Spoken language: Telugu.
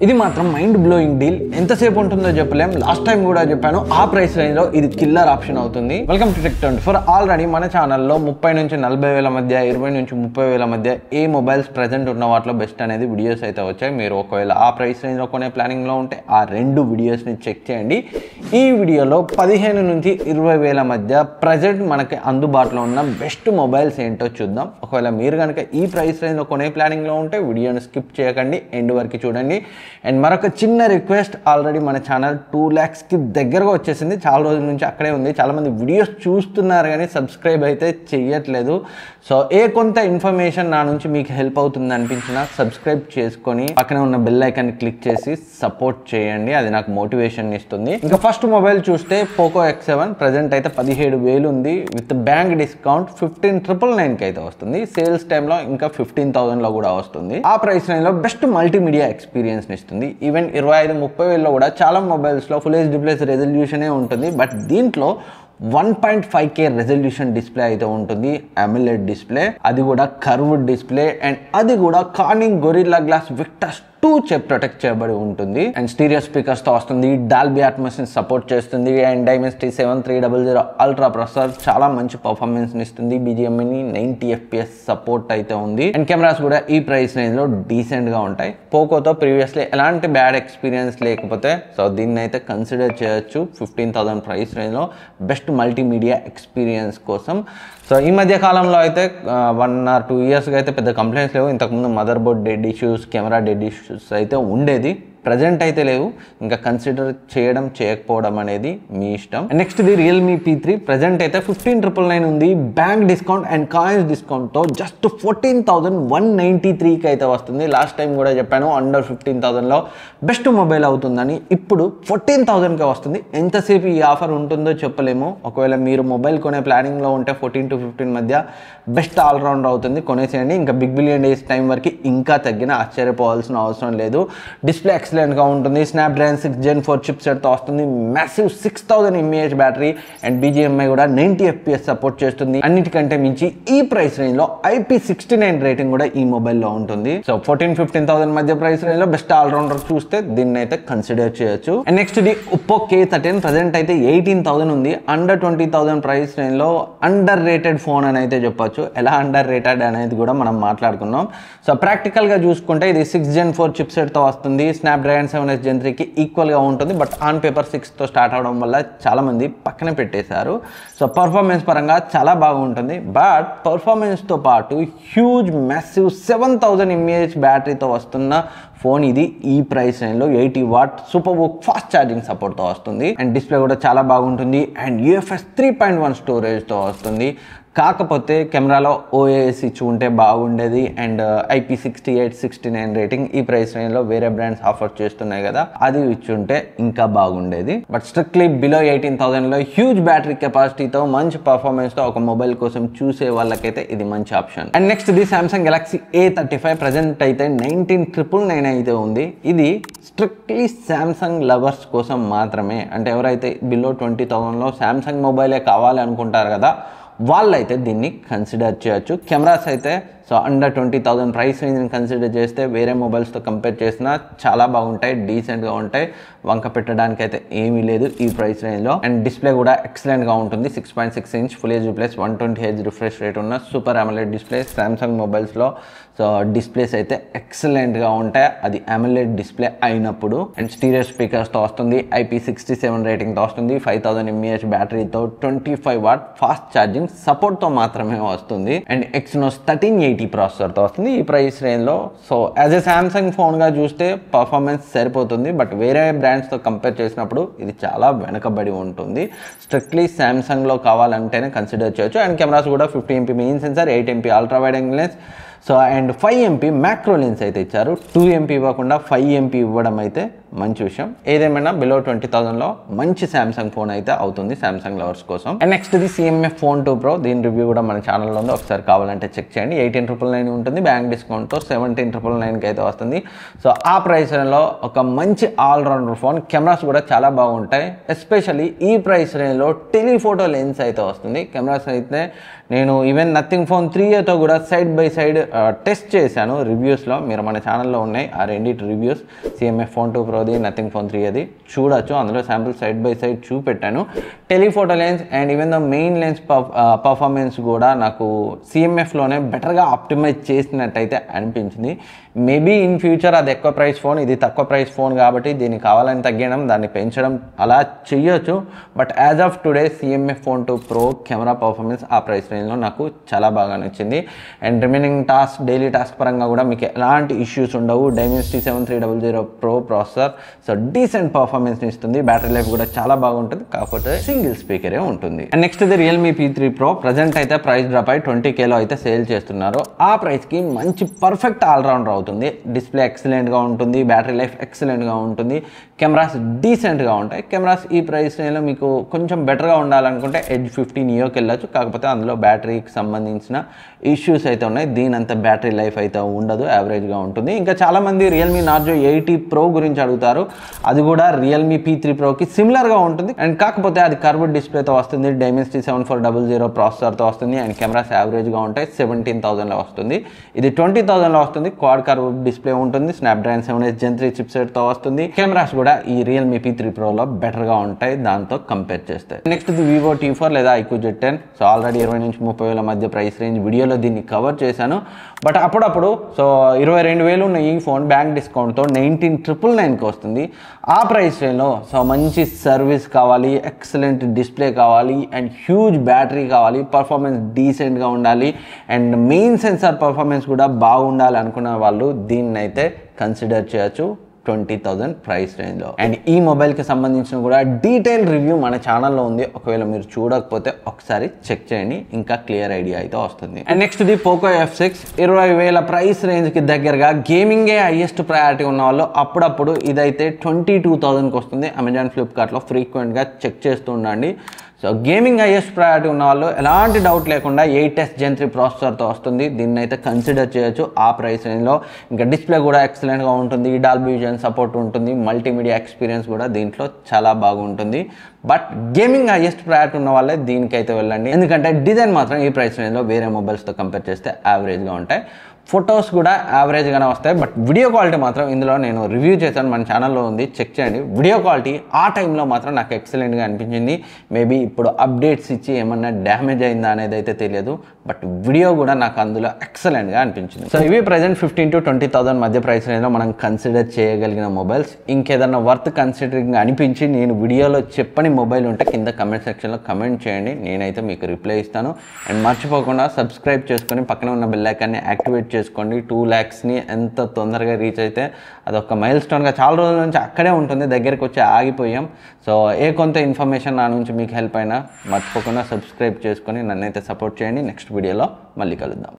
ఇది మాత్రం మైండ్ బ్లోయింగ్ డీల్. ఎంతసేపు ఉంటుందో చెప్పలేం. లాస్ట్ టైం కూడా చెప్పాను, ఆ ప్రైస్ రేంజ్ లో ఇది కిల్లర్ ఆప్షన్ అవుతుంది. Welcome to Tech24. ఆల్రెడీ మన ఛానల్లో 30 నుంచి 40 వేల మధ్య, 20 నుంచి 30 వేల మధ్య ఏ మొబైల్స్ ప్రెజెంట్ ఉన్న వాటిలో బెస్ట్ అనేది వీడియోస్ అయితే వచ్చాయి. మీరు ఒకవేళ ఆ ప్రైస్ రేంజ్ లో కొనే ప్లానింగ్ లో ఉంటే ఆ రెండు వీడియోస్ ని చెక్ చేయండి. ఈ వీడియోలో 15 నుంచి 20 వేల మధ్య ప్రెజెంట్ మనకి అందుబాటులో ఉన్న బెస్ట్ మొబైల్స్ ఏంటో చూద్దాం. ఒకవేళ మీరు కనుక ఈ ప్రైస్ రేంజ్ లో కొనే ప్లానింగ్ లో ఉంటే వీడియోని స్కిప్ చేయకండి, ఎండ్ వరకు చూడండి. అండ్ మరొక చిన్న రిక్వెస్ట్, ఆల్రెడీ మన ఛానల్ 2 lakhsకి దగ్గరగా వచ్చేసింది. చాలా రోజుల నుంచి అక్కడే ఉంది. చాలామంది వీడియోస్ చూస్తున్నారు కానీ సబ్స్క్రైబ్ అయితే చెయ్యట్లేదు. సో కొంత ఇన్ఫర్మేషన్ నా నుంచి మీకు హెల్ప్ అవుతుంది అనిపించినా సబ్స్క్రైబ్ చేసుకొని పక్కనే ఉన్న బెల్ ఐకాన్ క్లిక్ చేసి సపోర్ట్ చేయండి. అది నాకు మోటివేషన్ ఇస్తుంది. ఇంకా ఫస్ట్ మొబైల్ చూస్తే పోకో X7 ప్రజెంట్ అయితే 17,000 ఉంది. విత్ బ్యాంక్ డిస్కౌంట్ 15,999కి అయితే వస్తుంది. సేల్స్ టైంలో ఇంకా 15,000లో కూడా వస్తుంది. ఆ ప్రైస్ రేంజ్ లో బెస్ట్ మల్టీమీడియా ఎక్స్పీరియన్స్ ఇస్తుంది. ఈవెన్ 25-30 వేలలో కూడా చాలా మొబైల్స్ లో ఫుల్ హెచ్డీ ప్లస్ రెజల్యూషనే ఉంటుంది. బట్ దీంట్లో 1.5K రెజల్యూషన్ డిస్ప్లే అయితే ఉంటుంది. AMOLED డిస్ప్లే, అది కూడా కర్వ్డ్ డిస్ప్లే, అండ్ అది కూడా కార్నింగ్ గొరిల్లా గ్లాస్ విక్టస్ 2 చే ప్రొటెక్ట్ చేయబడి ఉంటుంది. అండ్ స్టీరియో స్పీకర్స్ తో వస్తుంది. డాల్బీ అట్మాస్ ని సపోర్ట్ చేస్తుంది. అండ్ Dimensity 7300 అల్ట్రా ప్రాసెసర్ చాలా మంచి పర్ఫార్మెన్స్ ఇస్తుంది. BGMI 90 FPS సపోర్ట్ అయితే ఉంది. అండ్ కెమెరాస్ కూడా ఈ ప్రైస్ రేంజ్ లో డీసెంట్ గా ఉంటాయి. పోకోతో ప్రీవియస్లీ ఎలాంటి బ్యాడ్ ఎక్స్పీరియన్స్ లేకపోతే సో దీన్ని అయితే కన్సిడర్ చేయొచ్చు. 15,000 ప్రైస్ రేంజ్ లో బెస్ట్ మల్టీమీడియా ఎక్స్పీరియన్స్ కోసం. సో ఈ మధ్య కాలంలో అయితే 1 or 2 yearsగా అయితే పెద్ద కంప్లైంట్స్ లేవు. ఇంతకుముందు mother board dead issues, camera dead issues అయితే ఉండేది. ప్రజెంట్ అయితే లేవు. ఇంకా కన్సిడర్ చేయడం చేయకపోవడం అనేది మీ ఇష్టం. Next the Realme P3 present అయితే 15,999 ఉంది. Bank discount and coins discount తో జస్ట్ 14,193కి అయితే వస్తుంది. లాస్ట్ టైం కూడా చెప్పాను అండర్ 15,000లో బెస్ట్ మొబైల్ అవుతుందని. ఇప్పుడు 14,000కి వస్తుంది. ఎంతసేపు ఈ ఆఫర్ ఉంటుందో చెప్పలేము. ఒకవేళ మీరు మొబైల్ కొనే ప్లానింగ్ లో ఉంటే 14 to 15 మధ్య బెస్ట్ ఆల్రౌండర్ అవుతుంది. కొనేసేయండి. ఇంకా బిగ్ బిలియన్ డేస్ టైం వరకు ఇంకా తగ్గిన ఆశ్చర్యపోవాల్సిన అవసరం లేదు. డిస్ప్లే ఎక్సలెంట్ గా ఉంటుంది. స్నాప్డ్రాగన్ 6 Gen 4 చిప్ సెట్ తో వస్తుంది. Massive 6000 mAh battery and BGMI కూడా 90 FPS సపోర్ట్ చేస్తుంది. అన్నిటికంటే మించి ఈ ప్రైస్ రేంజ్ లో IP69 రేటింగ్ కూడా ఈ మొబైల్ లో ఉంటుంది. సో 14-15,000 మధ్య ప్రైస్ రేంజ్ లో బెస్ట్ ఆల్రౌండర్ చూస్తే దీన్ని అయితే కన్సిడర్ చేయొచ్చు. And next the Oppo K13 present అయితే 18,000 ఉంది. అండర్ 20,000 ప్రైస్ రేంజ్ లో అండర్ రేటెడ్ ఫోన్ అని అయితే చెప్పొచ్చు. ఎలా అండర్ రేటెడ్ అనేది కూడా మనం మాట్లాడుకున్నాం. సో ప్రాక్టికల్ గా చూసుకుంటే ఇది 6 Gen 4 చిప్ సెట్ తో వస్తుంది. స్నాప్డ్రాగన్ 7S Gen 3కి ఈక్వల్గా ఉంటుంది. బట్ ఆన్ పేపర్ 6తో స్టార్ట్ అవడం వల్ల చాలామంది పక్కన పెట్టేశారు. సో పర్ఫార్మెన్స్ పరంగా చాలా బాగుంటుంది. బట్ పర్ఫార్మెన్స్తో పాటు హ్యూజ్ మ్యాసివ్ 7000 mAh బ్యాటరీతో వస్తున్న ఫోన్ ఇది. ఈ ప్రైస్ రేంజ్లో 80 watt super VOOC fast charging సపోర్ట్తో వస్తుంది. అండ్ డిస్ప్లే కూడా చాలా బాగుంటుంది. అండ్ UFS 3.1 స్టోరేజ్తో వస్తుంది. కాకపోతే కెమెరాలో OIS ఇచ్చి ఉంటే బాగుండేది. అండ్ IP68, 69 రేటింగ్ ఈ ప్రైస్ రేంజ్లో వేరే బ్రాండ్స్ ఆఫర్ చేస్తున్నాయి కదా, అది ఇచ్చి ఉంటే ఇంకా బాగుండేది. బట్ స్ట్రిక్ట్లీ బిలో 18,000లో హ్యూజ్ బ్యాటరీ కెపాసిటీతో మంచి పర్ఫార్మెన్స్తో ఒక మొబైల్ కోసం చూసే వాళ్ళకైతే ఇది మంచి option. And next the Samsung Galaxy A35 present అయితే 19,999 అయితే ఉంది. ఇది స్ట్రిక్ట్లీ శాంసంగ్ లవర్స్ కోసం మాత్రమే. అంటే ఎవరైతే బిలో 20,000లో శాంసంగ్ మొబైలే కావాలి అనుకుంటారు కదా, వాళ్ళైతే దీన్ని కన్సిడర్ చేయొచ్చు. కెమెరాస్ అయితే సో అండర్ 20,000 ప్రైస్ రేంజ్ని కన్సిడర్ చేస్తే వేరే మొబైల్స్తో కంపేర్ చేసినా చాలా బాగుంటాయి, డీసెంట్గా ఉంటాయి. వంక పెట్టడానికి అయితే ఏమీ లేదు ఈ ప్రైస్ రేంజ్లో. అండ్ డిస్ప్లే కూడా ఎక్సలెంట్గా ఉంటుంది. 6.6 inch full HD plus 120Hz refresh rate ఉన్న సూపర్ AMOLED డిస్ప్లే. శాంసంగ్ మొబైల్స్లో సో డిస్ప్లేస్ అయితే ఎక్సలెంట్గా ఉంటాయి, అది AMOLED డిస్ప్లే అయినప్పుడు. అండ్ స్టీరియో స్పీకర్స్తో వస్తుంది. IP67 రేటింగ్తో వస్తుంది. 5000 mAh బ్యాటరీతో 25 వాట్ ఫాస్ట్ ఛార్జింగ్ సపోర్ట్తో మాత్రమే వస్తుంది. అండ్ Exynos 1380 ప్రాసెసర్తో వస్తుంది ఈ ప్రైస్ రేంజ్లో. సో యాజ్ ఎ శాంసంగ్ ఫోన్గా చూస్తే పర్ఫార్మెన్స్ సరిపోతుంది. బట్ వేరే బ్రాండ్స్తో కంపేర్ చేసినప్పుడు ఇది చాలా వెనకబడి ఉంటుంది. స్ట్రిక్ట్లీ శాంసంగ్లో కావాలంటేనే కన్సిడర్ చేయొచ్చు. అండ్ కెమెరాస్ కూడా 50MP main censor, 8MP ultra wide angle lens, so and 5MP macro lens అయితే ఇచ్చారు. 2MP ఇవ్వకుండా 5MP ఇవ్వడం అయితే మంచి విషయం. ఏదేమైనా బిలో 20,000లో మంచి శాంసంగ్ ఫోన్ అయితే అవుతుంది శాంసంగ్ లవర్స్ కోసం. And next the CMF Phone 2 Pro. దీని రివ్యూ కూడా మన ఛానల్లో ఉంది, ఒకసారి కావాలంటే చెక్ చేయండి. 18,999 ఉంటుంది. బ్యాంక్ డిస్కౌంట్తో 17,999కి అయితే వస్తుంది. సో ఆ ప్రైస్లో ఒక మంచి ఆల్రౌండర్ ఫోన్. కెమెరాస్ కూడా చాలా బాగుంటాయి. ఎస్పెషల్లీ ఈ ప్రైస్ రేంజ్లో టెలిఫోటో లెన్స్ అయితే వస్తుంది. కెమెరాస్ అయితే నేను ఈవెన్ నథింగ్ ఫోన్ 3A కూడా సైడ్ బై సైడ్ టెస్ట్ చేశాను రివ్యూస్లో. మీరు మన ఛానల్లో ఉన్నాయి ఆ రెండింటి రివ్యూస్, CMF Phone 2 Proది, నథింగ్ ఫోన్ 3Aది చూడొచ్చు. అందులో శాంపుల్ సైడ్ బై సైడ్ చూపెట్టాను. Telephoto lens and even the main lens performance కూడా నాకు CMFలోనే బెటర్గా ఆప్టిమైజ్ చేసినట్టయితే అనిపించింది. మేబీ ఇన్ ఫ్యూచర్ అది ఎక్కువ ప్రైస్ ఫోన్, ఇది తక్కువ ప్రైస్ ఫోన్ కాబట్టి దీన్ని కావాలని తగ్గడం, దాన్ని పెంచడం అలా చెయ్యొచ్చు. But as of today CMF Phone 2 Pro camera performance ఆ ప్రైస్ రేంజ్లో నాకు చాలా బాగా నచ్చింది. అండ్ రిమైనింగ్ డైలీ టాస్క్ పరంగా కూడా మీకు ఎలాంటి ఇష్యూస్ ఉండవు. Dimensity 7300 Pro processor, so decent పర్ఫార్మెన్స్ని ఇస్తుంది. బ్యాటరీ లైఫ్ కూడా చాలా బాగుంటుంది, కాకపోతే సింగిల్ స్పీకరే ఉంటుంది. అండ్ నెక్స్ట్ ఇది Realme P3 Pro. ప్రజెంట్ అయితే ప్రైస్ డ్రాప్ అయి 20Kలో అయితే సేల్ చేస్తున్నారు. ఆ ప్రైస్కి మంచి పర్ఫెక్ట్ ఆల్రౌండర్ అవుతుంది. డిస్ప్లే ఎక్సలెంట్గా ఉంటుంది, బ్యాటరీ లైఫ్ ఎక్సలెంట్గా ఉంటుంది, కెమెరాస్ డీసెంట్గా ఉంటాయి. కెమెరాస్ ఈ ప్రైస్ రేంజ్లో మీకు కొంచెం బెటర్గా ఉండాలనుకుంటే Edge 50 Neoకి వెళ్ళచ్చు. కాకపోతే అందులో బ్యాటరీకి సంబంధించిన ఇష్యూస్ అయితే ఉన్నాయి. దీని అంత బ్యాటరీ లైఫ్ అయితే ఉండదు, యావరేజ్గా ఉంటుంది. ఇంకా చాలామంది Realme Narzo 80 Pro గురించి అడుగుతారు. అది కూడా Realme P3 Proకి సిమిలర్గా ఉంటుంది. అండ్ కాకపోతే అది కర్వ్డ్ డిస్ప్లేతో వస్తుంది, Dimensity 7400 ప్రాసెసర్తో వస్తుంది. అండ్ కెమెరాస్ యావరేజ్గా ఉంటాయి. 17,000లో వస్తుంది. ఇది 20,000లో వస్తుంది. క్వాడ్ కర్వ్ డిస్ప్లే ఉంటుంది. Snapdragon 7S Gen 3 చిప్సెట్తో వస్తుంది. కెమెరాస్ కూడా ఈ Realme P3 Proలో బెటర్గా ఉంటాయి దాంతో కంపేర్ చేస్తే. నెక్స్ట్ ఇది Vivo T4 లేదా iQOO Z10. సో ఆల్రెడీ 20 నుంచి 30,000 మధ్య ప్రైస్ రేంజ్ వీడియోలో దీన్ని కవర్ చేశాను. బట్ అప్పుడప్పుడు సో 22,000 ఉన్న ఈ ఫోన్ బ్యాంక్ డిస్కౌంట్తో 19,999కి వస్తుంది. ఆ ప్రైస్ రేంజ్లో సో మంచి సర్వీస్ కావాలి, ఎక్సలెంట్ డిస్ప్లే కావాలి, అండ్ హ్యూజ్ బ్యాటరీ కావాలి, పర్ఫార్మెన్స్ డీసెంట్గా ఉండాలి, అండ్ మెయిన్ సెన్సార్ పర్ఫార్మెన్స్ కూడా బాగుండాలి అనుకున్న వాళ్ళు దీన్ని అయితే కన్సిడర్ చేయొచ్చు 20,000 ప్రైస్ రేంజ్లో. అండ్ ఈ మొబైల్కి సంబంధించిన కూడా డీటెయిల్ రివ్యూ మన ఛానల్లో ఉంది. ఒకవేళ మీరు చూడకపోతే ఒకసారి చెక్ చేయండి, ఇంకా క్లియర్ ఐడియా అయితే వస్తుంది. అండ్ నెక్స్ట్ ఇది Poco F6. 20,000 ప్రైస్ రేంజ్కి దగ్గరగా గేమింగే హైయెస్ట్ ప్రయారిటీ ఉన్న వాళ్ళు అప్పుడప్పుడు ఇదైతే 22,000కి వస్తుంది. అమెజాన్, ఫ్లిప్కార్ట్లో ఫ్రీక్వెంట్గా చెక్ చేస్తూ ఉండండి. సో గేమింగ్ హైయెస్ట్ ప్రయారిటీ ఉన్న వాళ్ళు ఎలాంటి డౌట్ లేకుండా 8S Gen 3 ప్రాసెసర్తో వస్తుంది. దీన్ని అయితే కన్సిడర్ చేయొచ్చు ఆ ప్రైస్ రేంజ్లో. ఇంకా డిస్ప్లే కూడా ఎక్సలెంట్గా ఉంటుంది, డాల్బీ విజన్ సపోర్ట్ ఉంటుంది, మల్టీమీడియా ఎక్స్పీరియన్స్ కూడా దీంట్లో చాలా బాగుంటుంది. బట్ గేమింగ్ హైయెస్ట్ ప్రయారిటీ ఉన్న వాళ్ళే దీనికైతే వెళ్ళండి, ఎందుకంటే డిజైన్ మాత్రం ఈ ప్రైస్ రేంజ్లో వేరే మొబైల్స్తో కంపేర్ చేస్తే యావరేజ్గా ఉంటాయి. ఫొటోస్ కూడా యావరేజ్గానే వస్తాయి. బట్ వీడియో క్వాలిటీ మాత్రం ఇందులో నేను రివ్యూ చేశాను, మన ఛానల్లో ఉంది, చెక్ చేయండి. వీడియో క్వాలిటీ ఆ టైంలో మాత్రం నాకు ఎక్సలెంట్గా అనిపించింది. మేబీ ఇప్పుడు అప్డేట్స్ ఇచ్చి ఏమన్నా డ్యామేజ్ అయిందా అనేది అయితే తెలియదు, బట్ వీడియో కూడా నాకు అందులో ఎక్సలెంట్గా అనిపించింది. సో ఇవి ప్రజెంట్ 15,000 to 20,000 మధ్య ప్రైస్ రేంజ్లో మనం కన్సిడర్ చేయగలిగిన మొబైల్స్. ఇంకేదన్నా వర్త్ కన్సిడరింగ్ అనిపించి నేను వీడియోలో చెప్పని మొబైల్ ఉంటే కింద కమెంట్ సెక్షన్లో కమెంట్ చేయండి, నేనైతే మీకు రిప్లై ఇస్తాను. అండ్ మర్చిపోకుండా సబ్స్క్రైబ్ చేసుకొని పక్కన ఉన్న బెల్ ఐకాన్ని యాక్టివేట్ చేసుకోండి. 2 lakhsని ఎంత తొందరగా రీచ్ అయితే అదొక మైల్ స్టోన్గా చాలా రోజుల నుంచి అక్కడే ఉంటుంది, దగ్గరికి వచ్చి ఆగిపోయాం. సో కొంత ఇన్ఫర్మేషన్ నా నుంచి మీకు హెల్ప్ అయినా మర్చిపోకుండా సబ్స్క్రైబ్ చేసుకొని నన్నైతే సపోర్ట్ చేయండి. నెక్స్ట్ వీడియోలో మళ్ళీ కలుద్దాం.